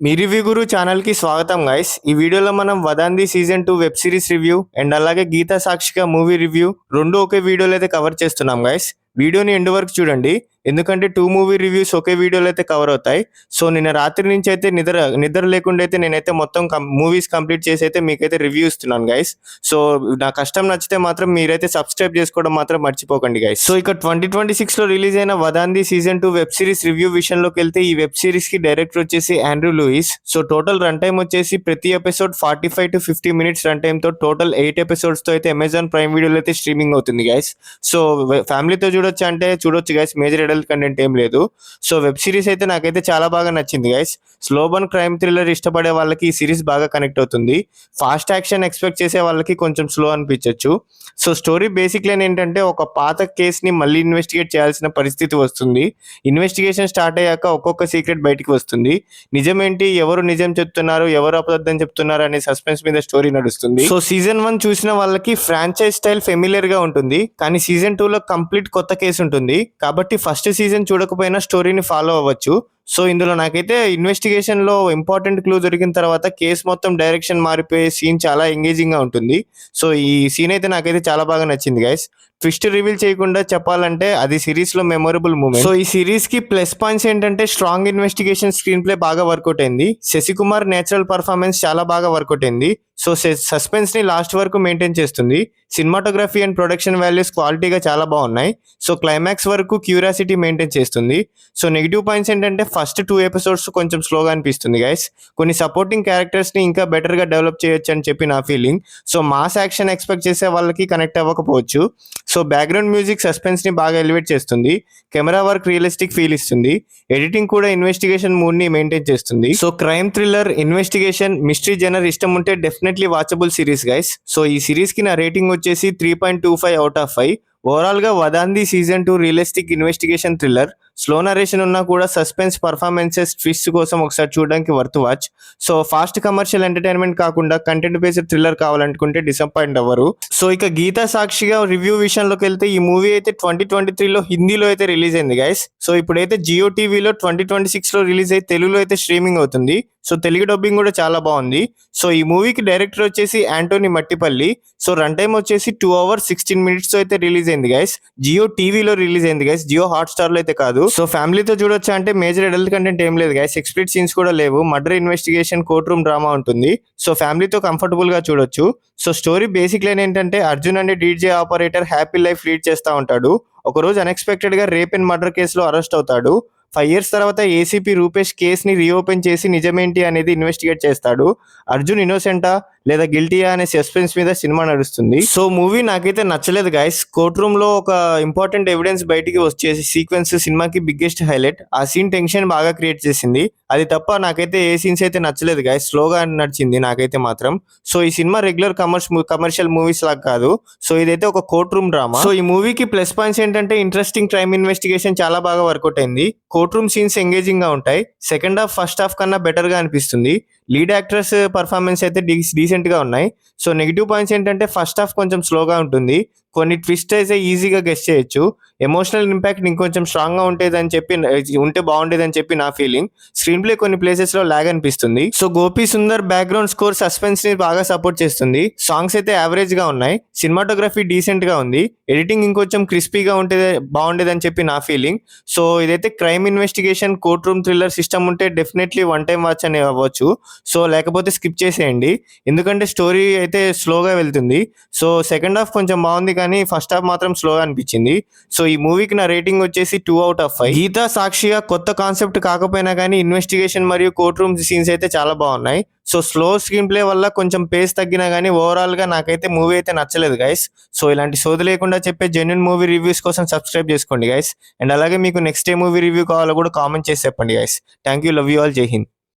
మీ review గురు ఛానల్కి స్వాగతం guys. ఈ వీడియోలో మనం Vadhandhi season 2 web series review and అలాగే గీతా సాక్షిగా మూవీ రివ్యూ రెండు ఒకే వీడియోలో అయితే కవర్ చేస్తున్నాం గైస్. వీడియోని ఎండ్ వరకు చూడండి, ఎందుకంటే 2 మూవీ రివ్యూస్ ఒకే వీడియోలో అయితే కవర్ అవుతాయి. సో నిన్న రాత్రి నుంచి అయితే నిద్ర లేకుండా అయితే నేనైతే మొత్తం మూవీస్ కంప్లీట్ చేసి అయితే మీకైతే రివ్యూ ఇస్తున్నాను గైస్. సో నా కష్టం నచ్చితే మాత్రం మీరైతే సబ్స్క్రైబ్ చేసుకోవడం మాత్రం మర్చిపోకండి గైస్. సో ఇక 2026లో రిలీజ్ అయిన వదాంది సీజన్ 2 వెబ్ సిరీస్ రివ్యూ విషయంలోకి వెళ్తే ఈ వెబ్ సిరీస్ కి డైరెక్టర్ వచ్చేసి Andrew Lewis. So total run time వచ్చేసి ప్రతి episode 45 to 50 minutes run time తో టోటల్ 8 ఎపిసోడ్స్ తో అయితే అమెజాన్ ప్రైమ్ వీడియోలో అయితే స్ట్రీమింగ్ అవుతుంది గైస్. సో ఫ్యామిలీతో చూడొచ్చు అంటే చూడొచ్చు గైస్, మేజర్ అడల్ట్ కంటెంట్ ఏం లేదు. సో వెబ్ సిరీస్ అయితే నాకైతే చాలా బాగా నచ్చింది guys. Slow burn crime thriller ఇష్టపడే వాళ్ళకి ఈ సిరీస్ బాగా కనెక్ట్ అవుతుంది. ఫాస్ట్ యాక్షన్ ఎక్స్పెక్ట్ చేసే వాళ్ళకి కొంచెం స్లో అనిపించవచ్చు. సో స్టోరీ బేసిక్ లైన్ ఏంటంటే ఒక పాత కేసుని మళ్ళీ ఇన్వెస్టిగేట్ చేయాల్సిన పరిస్థితి వస్తుంది. ఇన్వెస్టిగేషన్ స్టార్ట్ అయ్యాక ఒక్కొక్క సీక్రెట్ బయటికి వస్తుంది. నిజమేంటి, ఎవరు నిజం చెప్తున్నారు, ఎవరు అబద్ధం చెప్తున్నారు అనే సస్పెన్స్ మీద స్టోరీ నడుస్తుంది. సో సీజన్ 1 చూసిన వాళ్ళకి ఫ్రాంచైజ్ స్టైల్ ఫెమిలియర్ గా ఉంటుంది, కానీ సీజన్ 2 లో కంప్లీట్ కొత్త కేసు ఉంటుంది. కాబట్టి ఫస్ట్ సీజన్ చూడకపోయినా స్టోరీని ఫాలో అవ్వచ్చు. సో ఇందులో నాకైతే ఇన్వెస్టిగేషన్ లో ఇంపార్టెంట్ క్లూ దొరికిన తర్వాత కేసు మొత్తం డైరెక్షన్ మారిపోయే సీన్ చాలా ఎంగేజింగ్ గా ఉంటుంది. సో ఈ సీన్ అయితే నాకైతే చాలా బాగా నచ్చింది గైస్. ట్విస్ట్ రివీల్ చేయకుండా చెప్పాలంటే అది సిరీస్ లో మెమొరబుల్ మూమెంట్. సో ఈ సిరీస్ కి ప్లస్ పాయింట్స్ ఏంటంటే స్ట్రాంగ్ ఇన్వెస్టిగేషన్ స్క్రీన్ ప్లే బాగా వర్కౌట్ అయింది. శశికుమార్ నేచురల్ పర్ఫార్మెన్స్ చాలా బాగా వర్కౌట్ అయింది. సో సస్పెన్స్ ని లాస్ట్ వరకు మెయింటైన్ చేస్తుంది. సినిమాటోగ్రఫీ అండ్ ప్రొడక్షన్ వాల్యూస్ క్వాలిటీగా చాలా బాగున్నాయి. సో క్లైమాక్స్ వరకు క్యూరియాసిటీ మెయింటైన్ చేస్తుంది. సో నెగిటివ్ పాయింట్స్ ఏంటంటే ఫస్ట్ 2 ఎపిసోడ్స్ కొంచెం స్లోగా అనిపిస్తుంది గైస్. కొన్ని సపోర్టింగ్ క్యారెక్టర్స్ ని ఇంకా బెటర్ గా డెవలప్ చేయొచ్చు అని చెప్పి నా feeling. So mass action expect చేసే వాళ్ళకి కనెక్ట్ అవ్వకపోవచ్చు. సో బ్యాక్గ్రౌండ్ మ్యూజిక్ సస్పెన్స్ ని బాగా ఎలివేట్ చేస్తుంది. కెమెరా వర్క్ రియలిస్టిక్ ఫీల్ ఇస్తుంది. ఎడిటింగ్ కూడా ఇన్వెస్టిగేషన్ మూడ్ ని మెయింటైన్ చేస్తుంది. So crime thriller, investigation, mystery genre ఇష్టం ఉంటే definitely watchable series guys. So ఈ సిరీస్ కి నా రేటింగ్ వచ్చేసి 3.25 out of 5. ఓవరాల్ గా Vadhandhi season 2 realistic investigation thriller, slow narration ఉన్నా కూడా సస్పెన్స్, పర్ఫార్మెన్సెస్, ట్విస్ట్ కోసం ఒకసారి చూడడానికి worth watch. So fast commercial entertainment కాకుండా కంటెంట్ బేస్డ్ థ్రిల్లర్ కావాలనుకుంటే డిసప్పాయింట్ అవ్వరు. సో ఇక గీతా సాక్షిగా రివ్యూ విషయంలోకి వెళ్తే ఈ మూవీ అయితే 2023లో హిందీలో అయితే రిలీజ్ అయింది గైస్. సో ఇప్పుడైతే జియో టీవీలో 2026లో రిలీజ్ అయ్యి తెలుగులో అయితే స్ట్రీమింగ్ అవుతుంది. సో తెలుగు డబ్బింగ్ కూడా చాలా బాగుంది. సో ఈ మూవీకి డైరెక్టర్ వచ్చేసి Anthony Mattipalli. So run time వచ్చేసి 2 hours 16 minutes అయితే రిలీజ్ అయింది గైస్. జియో టీవీలో రిలీజ్ అయింది గైస్, జియో హాట్స్టార్ లో అయితే కాదు. సో ఫ్యామిలీతో చూడొచ్చా అంటే మేజర్ అడల్ట్ కంటెంట్ ఏం లేదు గైస్, ఎక్స్ప్లిసిట్ సీన్స్ కూడా లేవు. Murder investigation, court room drama ఉంటుంది. సో ఫ్యామిలీతో కంఫర్టబుల్ గా చూడొచ్చు. సో స్టోరీ బేసిక్ లైన్ ఏంటంటే అర్జున్ అనే DJ operator happy life lead చేస్తా ఉంటాడు. ఒకరోజు అన్ఎక్స్పెక్టెడ్ గా రేప్ అండ్ మర్డర్ కేసులో అరెస్ట్ అవుతాడు. 5 years తర్వాత ఏసీపీ రూపేష్ కేసుని రీఓపెన్ చేసి నిజమేంటి అనేది ఇన్వెస్టిగేట్ చేస్తాడు. అర్జున్ ఇన్నోసెంటా లేదా గిల్టీయా అనే సస్పెన్స్ మీద సినిమా నడుస్తుంది. సో మూవీ నాకైతే నచ్చలేదు గైస్. కోర్ట్ రూమ్ లో ఒక ఇంపార్టెంట్ ఎవిడెన్స్ బయటికి వచ్చేసి సీక్వెన్స్ సినిమాకి బిగ్గెస్ట్ హైలైట్. ఆ సీన్ టెన్షన్ బాగా క్రియేట్ చేసింది. అది తప్ప నాకైతే ఏ సీన్స్ అయితే నచ్చలేదు గైస్, స్లోగా నడిచింది నాకైతే మాత్రం. సో ఈ సినిమా రెగ్యులర్ కమర్షియల్ మూవీస్ లాగా కాదు. సో ఇదైతే ఒక కోర్ట్ రూమ్ డ్రామా. సో ఈ మూవీకి ప్లస్ పాయింట్స్ ఏంటంటే ఇంట్రెస్టింగ్ క్రైమ్ ఇన్వెస్టిగేషన్ చాలా బాగా వర్కౌట్ అయింది. కోర్ట్ రూమ్ సీన్స్ ఎంగేజింగ్ గా ఉంటాయి. సెకండ్ హాఫ్ ఫస్ట్ హాఫ్ కన్నా బెటర్ గా అనిపిస్తుంది. లీడ్ యాక్ట్రెస్ పర్ఫార్మెన్స్ అయితే డీసెంట్ గా ఉన్నాయి. సో నెగిటివ్ పాయింట్స్ ఏంటంటే ఫస్ట్ హాఫ్ కొంచెం స్లోగా ఉంటుంది. కొన్ని ట్విస్ట్ అయితే ఈజీగా గెస్ చేయొచ్చు. ఎమోషనల్ ఇంపాక్ట్ ఇంకొంచెం స్ట్రాంగ్ గా ఉంటే బాగుండేదని చెప్పి నా ఫీలింగ్. స్క్రీన్ ప్లే కొన్ని ప్లేసెస్ లో లాగ్ అనిపిస్తుంది. So Gopi Sundar background score suspense ని బాగా సపోర్ట్ చేస్తుంది. సాంగ్స్ అయితే యావరేజ్ గా ఉన్నాయి. సినిమాటోగ్రఫీ డీసెంట్ గా ఉంది. ఎడిటింగ్ ఇంకొంచెం క్రిస్పీగా ఉంటే బాగుండేదని చెప్పి నా ఫీలింగ్. సో ఇదైతే crime investigation, court room thriller system ఉంటే డెఫినెట్లీ వన్ టైం వాచ్ అని అవ్వచ్చు. సో లేకపోతే స్కిప్ చేసేయండి, ఎందుకంటే స్టోరీ అయితే స్లోగా వెళ్తుంది. సో సెకండ్ హాఫ్ కొంచెం బాగుంది, కానీ ఫస్ట్ హాఫ్ మాత్రం స్లోగా అనిపించింది. సో ఈ మూవీకి నా రేటింగ్ వచ్చేసి 2 out of 5. గీతా సాక్షిగా కొత్త కాన్సెప్ట్ కాకపోయినా కానీ ఇన్వెస్టిగేషన్ మరియు కోర్ట్ రూమ్ సీన్స్ అయితే చాలా బాగున్నాయి. సో స్లో స్క్రీన్ ప్లే వల్ల కొంచెం పేస్ తగ్గినా కానీ ఓవరాల్ గా నాకైతే మూవీ అయితే నచ్చలేదు గైస్. సో ఇలాంటి సోది లేకుండా చెప్పే జెన్యూన్ మూవీ రివ్యూస్ కోసం సబ్స్క్రైబ్ చేసుకోండి గైస్. అండ్ అలాగే మీకు నెక్స్ట్ ఏ మూవీ రివ్యూ కావాలో కూడా కామెంట్ చేసి చెప్పండి guys. Thank you, love you all, జై హింద్.